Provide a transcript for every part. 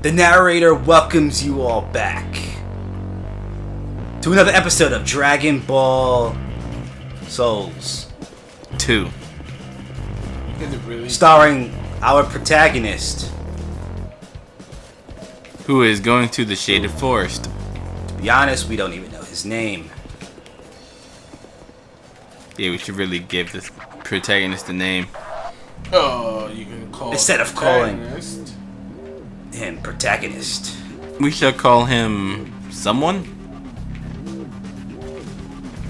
The narrator welcomes you all back to another episode of Dragon Ball Souls 2. Is it really? starring our protagonist. Who is going to the Shaded Forest. To be honest, we don't even know his name. Yeah, we should really give this protagonist a name. Oh, you can call Instead of calling protagonist. him protagonist. We shall call him someone?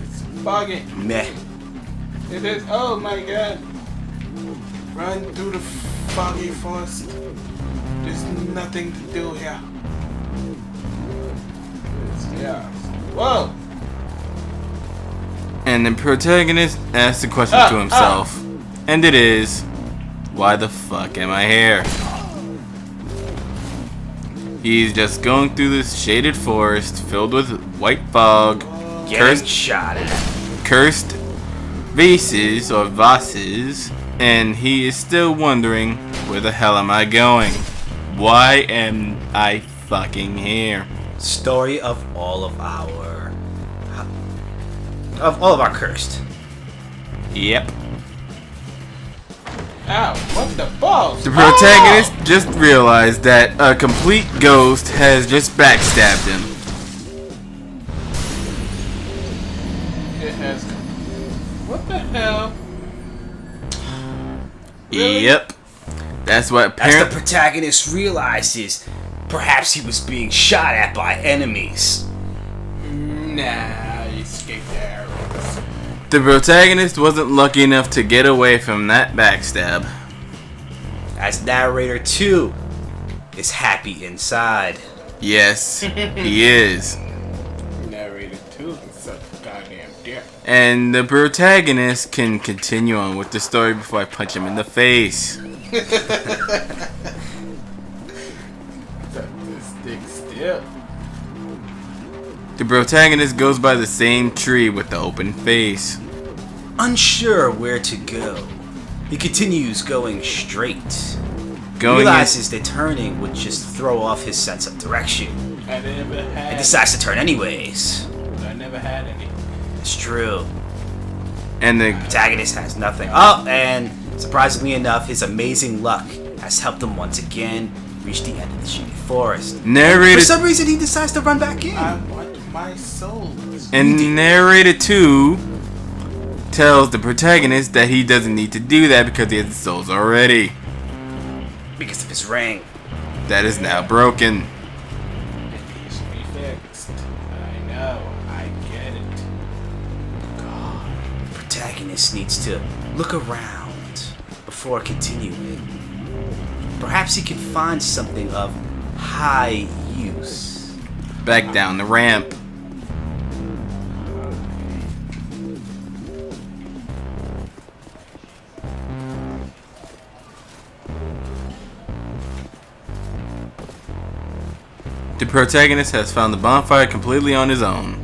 It's foggy. Meh. It is. Oh my god. Run through the foggy forest. There's nothing to do here. Yeah. Whoa. And the protagonist asks the question to himself. And it is, why the fuck am I here? He's just going through this shaded forest filled with white fog, Getting shot at. cursed vases or vases, and he is still wondering, where the hell am I going? Why am I fucking here? Story of all of our cursed. Yep. Ow. What the balls? The protagonist just realized that a complete ghost has just backstabbed him. It has. What the hell? Really? Yep. That's what As the apparently. protagonist realizes, perhaps he was being shot at by enemies. Nah, you escaped the arrows. The protagonist wasn't lucky enough to get away from that backstab. As narrator 2 is happy inside. Yes, he is. Narrated too. It's a goddamn dick. And the protagonist can continue on with the story before I punch him in the face. This dick still. The protagonist goes by the same tree with the open face. Unsure where to go, he continues going straight. He Going realizes that turning would just throw off his sense of direction, I never and had. decides to turn anyways. I never had any. It's true. and the Protagonist has nothing. Oh, and surprisingly enough, his amazing luck has helped him once again reach the end of the shady forest. For narrated some reason, he decides to run back in. I want my soul. and narrated 2 tells the protagonist that he doesn't need to do that because he has the souls already. Because of his ring. That is now broken. It needs to be fixed. I know. I get it. The protagonist needs to look around before continuing. Perhaps he can find something of high use. Back down the ramp. The protagonist has found the bonfire completely on his own.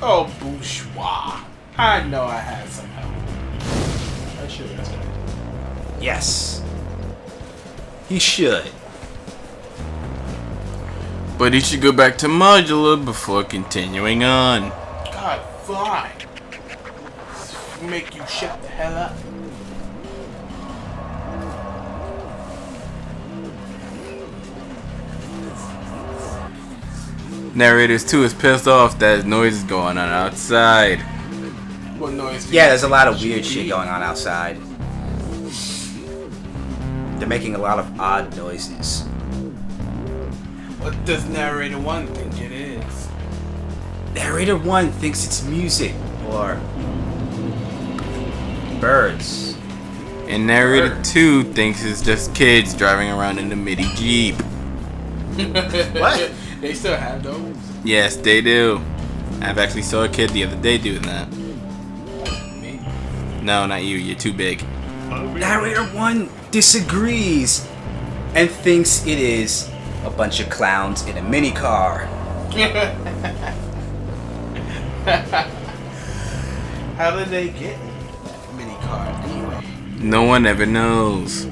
Oh, bourgeois. I know I had some help. I should have done it. Yes. He should. But he should go back to Modular before continuing on. God, fine. Make you shut the hell up. Narrators 2 is pissed off that noise is going on outside. What noise? Yeah, there's a lot of weird shit going on outside. They're making a lot of odd noises. What does narrator 1 think it is? Narrator 1 thinks it's music or birds. And narrator 2 thinks it's just kids driving around in a midi Jeep. What? They still have those. Yes, they do. I've actually saw a kid the other day doing that. Me? No, not you. You're too big. Narrator 1 disagrees and thinks it is a bunch of clowns in a mini car. How did they get in that mini car anyway? No one ever knows.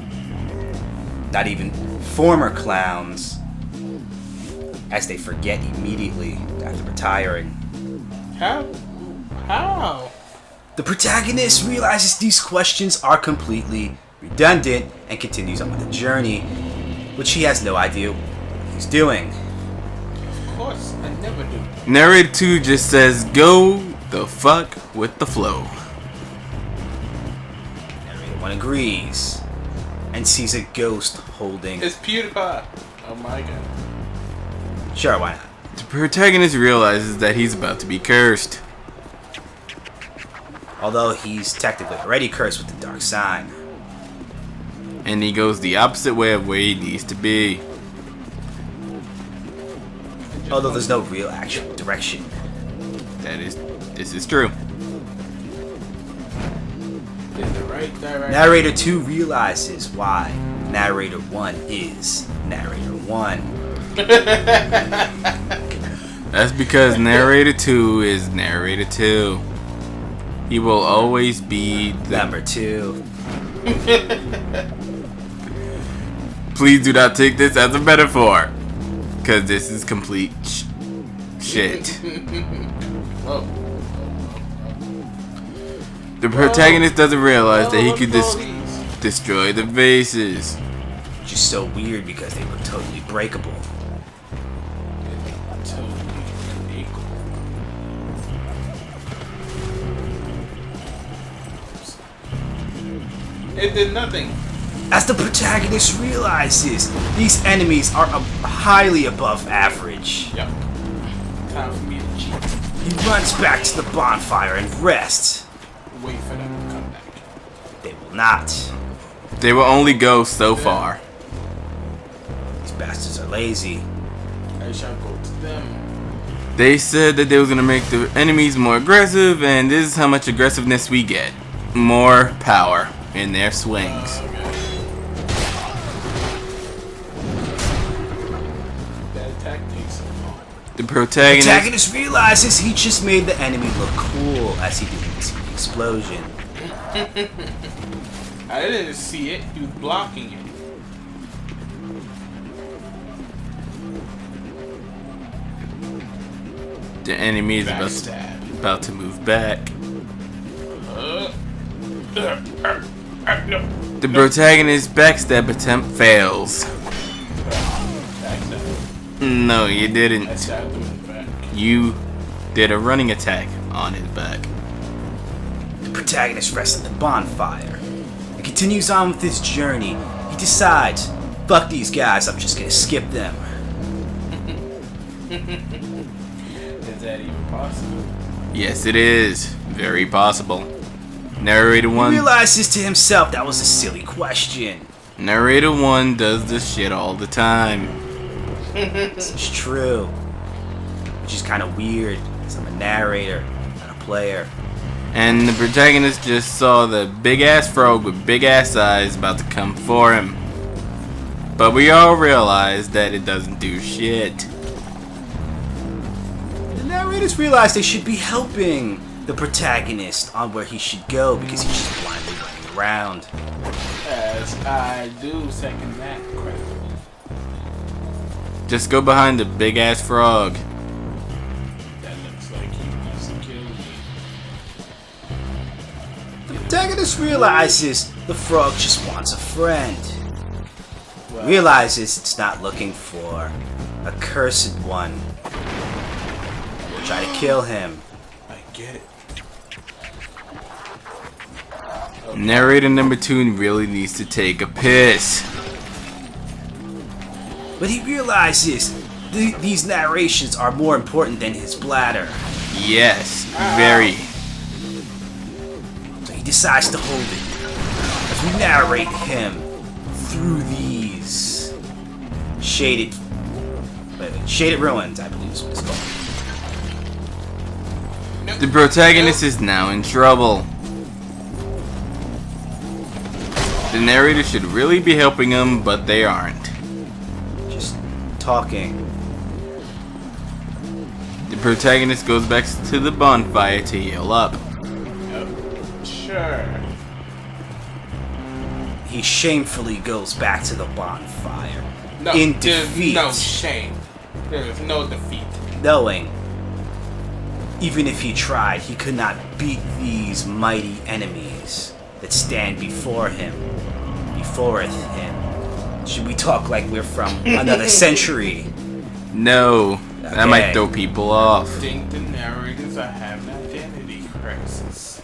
not even former clowns, as they forget immediately after retiring. How? The protagonist realizes these questions are completely redundant and continues on with the journey, which he has no idea what he's doing. Of course, I never do. Narrator 2 just says, go the fuck with the flow. Narrator 1 agrees and sees a ghost holding. It's PewDiePie. Oh my god. Sure, why not? The protagonist realizes that he's about to be cursed. Although he's technically already cursed with the dark sign. And he goes the opposite way of where he needs to be. Although there's no real actual direction. This is true. In the right direction. Narrator 2 realizes why Narrator 1 is Narrator 1. That's because Narrator 2 is Narrator 2. He will always be the... Number 2. Please do not take this as a metaphor. Because this is complete shit. Whoa. The protagonist doesn't realize that he Whoa, could police. destroy the vases. Which is so weird because they were totally breakable. Totally equal. It did nothing. As the protagonist realizes, these enemies are highly above average. Yup. Time for me to cheat. He runs back to the bonfire and rests. Wait for them to come back. They will not. They will only go so far. These bastards are lazy. I shall go to them. They said that they was gonna make the enemies more aggressive, and this is how much aggressiveness we get. More power in their swings. That attack takes so long. The protagonist... Protagonist realizes he just made the enemy look cool as he didn't see the explosion. I didn't see it. He was blocking it. The enemy is Backstab. about to move back. No. The protagonist's backstab attempt fails. Backstab. No, you I didn't. stabbed him in the back. You did a running attack on his back. The protagonist rests at the bonfire and continues on with his journey. He decides, fuck these guys, I'm just gonna skip them. Is that even possible? Yes, it is. Very possible. Narrator He 1. realizes to himself that was a silly question. Narrator 1 does this shit all the time. This is true. Which is kind of weird, because I'm a narrator, not a player. And the protagonist just saw the big ass frog with big ass eyes about to come for him. But we all realize that it doesn't do shit. The narrators realize they should be helping the protagonist on where he should go because he's just blindly running around. As I do second that question. Just go behind the big ass frog. That looks like he wants to kill me. The protagonist realizes the frog just wants a friend. Well, Realizes it's not looking for a cursed one. Will try to kill him. I get it. Narrator number 2 really needs to take a piss. But he realizes these narrations are more important than his bladder. Yes, very. So he decides to hold it as we narrate him through these shaded ruins, I believe is what it's called. The protagonist is now in trouble. The narrator should really be helping him, but they aren't. Just talking. The protagonist goes back to the bonfire to heal up. Sure. he shamefully goes back to the bonfire No, in there's defeat, no shame. There is no defeat. knowing even if he tried, he could not beat these mighty enemies that stand before him. Should we talk like we're from another century? No, that Okay. might throw people off. I think the narrators are having an identity crisis.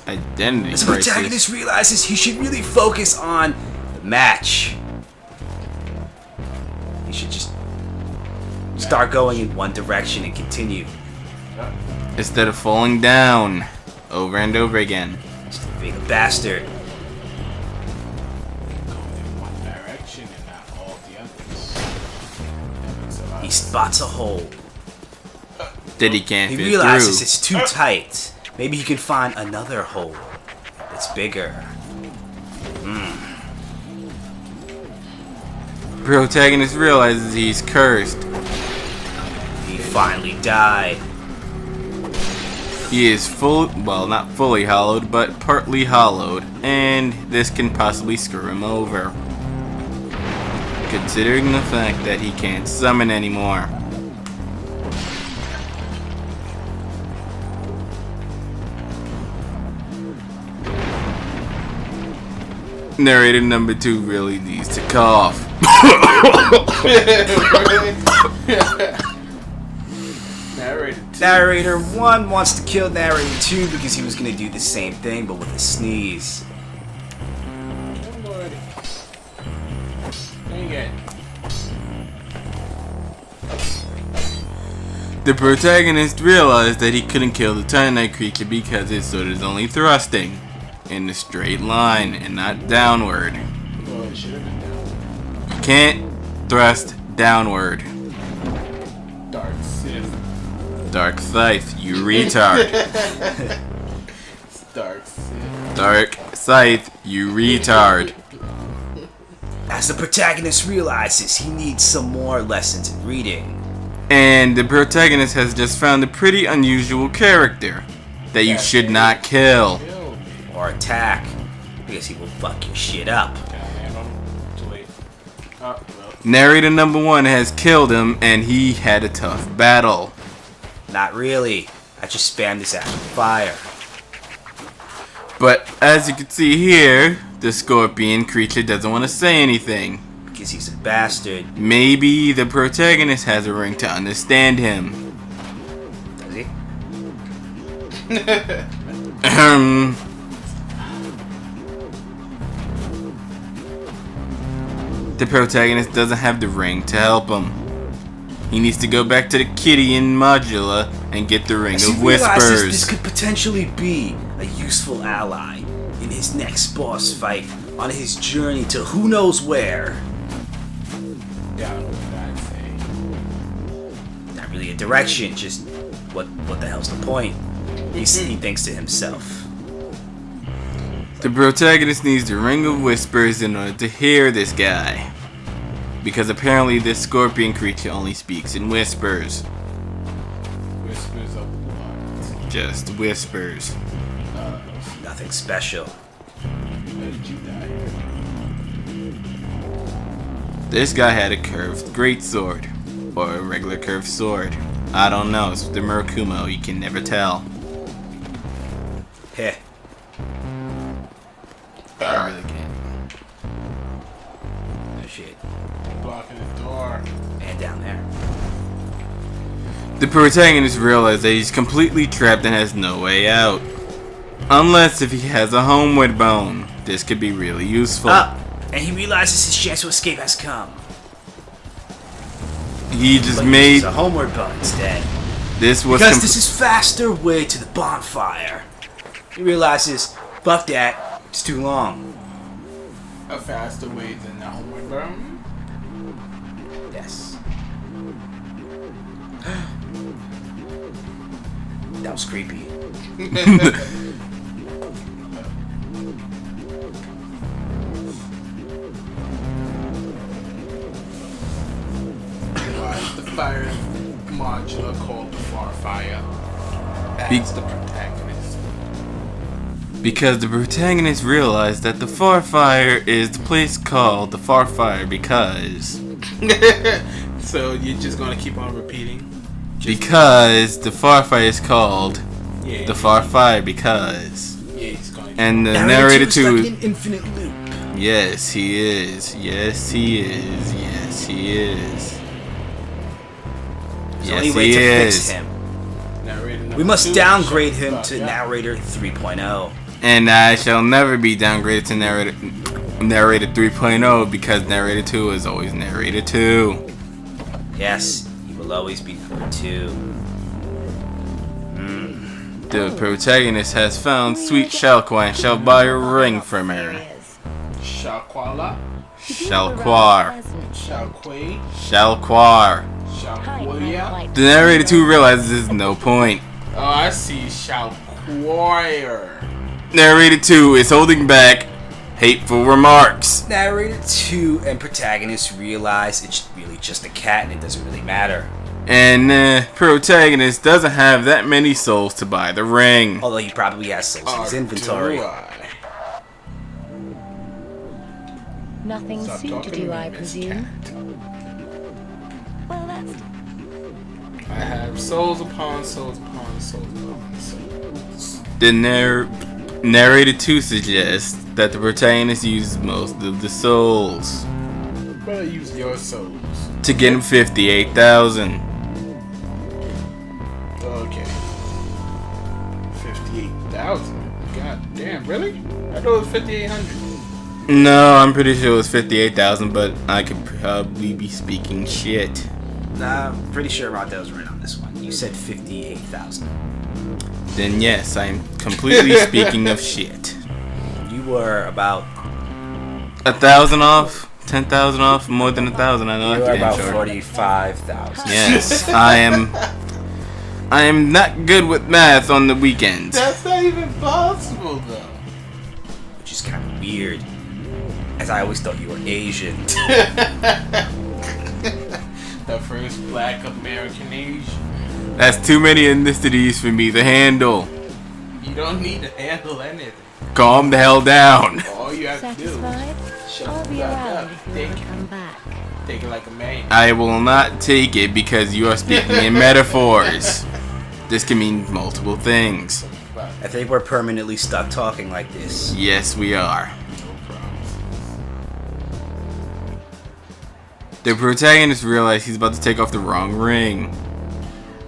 Identity As the crisis. protagonist realizes he should really focus on the match. He should just start going in one direction and continue. Instead of falling down over and over again. Just being a bastard. Going in one direction and not all the others. That makes a lot He of spots a hole. That he can't He fit realizes through. it's too tight. Maybe he can find another hole that's bigger. Protagonist realizes he's cursed. He finally died. He is well, not fully hollowed, but partly hollowed, and this can possibly screw him over. Considering the fact that he can't summon anymore. Narrator number 2 really needs to cough. Narrator 1 wants to kill Narrator 2 because he was going to do the same thing but with a sneeze. Dang it. The protagonist realized that he couldn't kill the Titanite creature because its sword is only thrusting in a straight line and not downward. Well, it should have been down. You can't thrust downward. Dark Sith. Dark Scythe, you retard. Dark Sith. Dark Scythe, you retard. As the protagonist realizes he needs some more lessons in reading. And the protagonist has just found a pretty unusual character that you should not kill. Kill me. Or attack, because he will fuck your shit up. Can I handle him? Too late. Oh, well. Narrator number 1 has killed him and he had a tough battle. Not really. I just spammed this active fire. But as you can see here, the scorpion creature doesn't want to say anything. Because he's a bastard. Maybe the protagonist has a ring to understand him. Does he? Ahem. The protagonist doesn't have the ring to help him. He needs to go back to the kitty in Modula and get the ring As of he realizes this whispers. could potentially be a useful ally in his next boss fight on his journey to who knows where. Yeah, I don't know what I'd say. Not really a direction, just what the hell's the point? He thinks to himself. The protagonist needs the ring of whispers in order to hear this guy. Because apparently this scorpion creature only speaks in whispers. Whispers of what? Just whispers. Nothing special. Where did you die? This guy had a curved greatsword. Or a regular curved sword. I don't know, it's the Murakumo, you can never tell. Heh. I really can't. No shit. Blocking the door. And down there. The protagonist realizes that he's completely trapped and has no way out. Unless if he has a homeward bone. This could be really useful. Up! And he realizes his chance to escape has come. He just But made uses a homeward bone instead. this was Because this is faster way to the bonfire. He realizes, fuck that, it's too long. A faster way than the homeward burn. Yes. That was creepy. Why is the fire modula called the Far Fire? Be- As the protagonist. Because the protagonist realized that the Farfire is the place called the Farfire because So you're just gonna keep on repeating? because the Farfire is called Yeah. the Farfire because. Yeah, he's going. And the narrator Stuck too. in infinite loop. Yes, he is. Yes, he is. Yes, he is. There's Yes, only way he to fix is. him. Narrator number We must 2, downgrade shut him the to fuck up. narrator 3.0. And I shall never be downgraded to narrator 3.0 because narrator 2 is always narrator 2. Yes, he will always be number 2. The protagonist has found sweet Shalqua and shall buy a ring from her. Shalquala, Shalquar. Shalquay, Shalquar. Shalquaya. The narrator 2 realizes there's no point. Oh, I see. Shalquire. Narrator 2 is holding back hateful remarks. Narrator 2 and protagonist realize it's really just a cat and it doesn't really matter. And the protagonist doesn't have that many souls to buy the ring. Although he probably has souls in his inventory. Do I? Nothing Stop soon to talking do, me, I Miss presume. Cat. Well, that's I have souls upon souls upon souls upon souls. The narrator 2 suggests that the protagonist uses most of the souls Better use your souls. to get him 58,000. Okay. 58,000. God damn, really? I thought it was 5,800. No, I'm pretty sure it was 58,000, but I could probably be speaking shit. Nah, I'm pretty sure Rondell's right on this one. You said 58,000. Then yes, I'm completely speaking of shit. You were about 1,000 off? 10,000 off? More than 1,000, I know. you I were forget, about sure. 45,000. Yes, I am not good with math on the weekends. That's not even possible, though. Which is kind of weird. As I always thought you were Asian. The first black American Asian. That's too many ethnicities for me to handle. You don't need to handle anything. Calm the hell down. All you have to do satisfied. is shut I'll the be fuck around up. if you Take want to it. come back. Take it like a man. I will not take it because you are speaking in metaphors. This can mean multiple things. I think we're permanently stuck talking like this. Yes, we are. No problem. The protagonist realizes he's about to take off the wrong ring.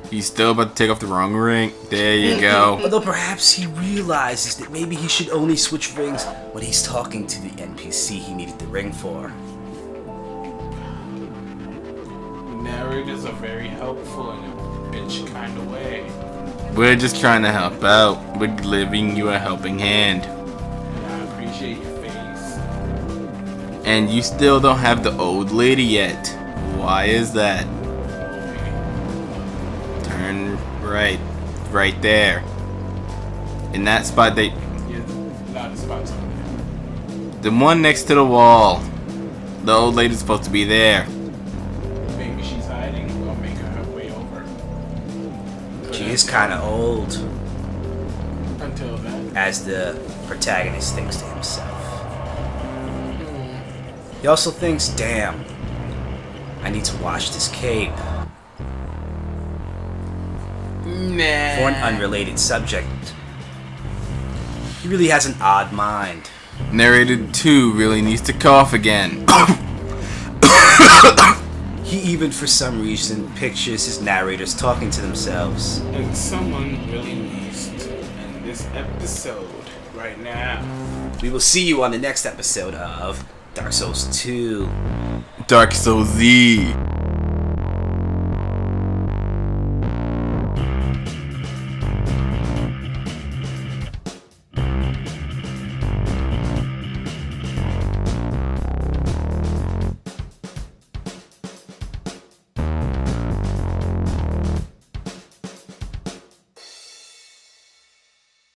He's still about to take off the wrong ring. There you go. Although perhaps he realizes that maybe he should only switch rings when he's talking to the NPC he needed the ring for. Narrators are very helpful in a bitch kind of way. We're just trying to help out. We're giving you a helping hand. And I appreciate your face. And you still don't have the old lady yet. Why is that? Turn right. Right there. In that spot, Yeah, a lot of spots on the one next to the wall. The old lady's supposed to be there. there. Maybe she's hiding. We'll make her way over. She is kind of old, Until then. as the protagonist thinks to himself. He also thinks, damn, I need to wash this cape. Nah. For an unrelated subject. He really has an odd mind. Narrator 2 really needs to cough again. He even, for some reason, pictures his narrators talking to themselves. And someone really needs to end this episode right now. We will see you on the next episode of Dark Souls 2. Dark Souls Z.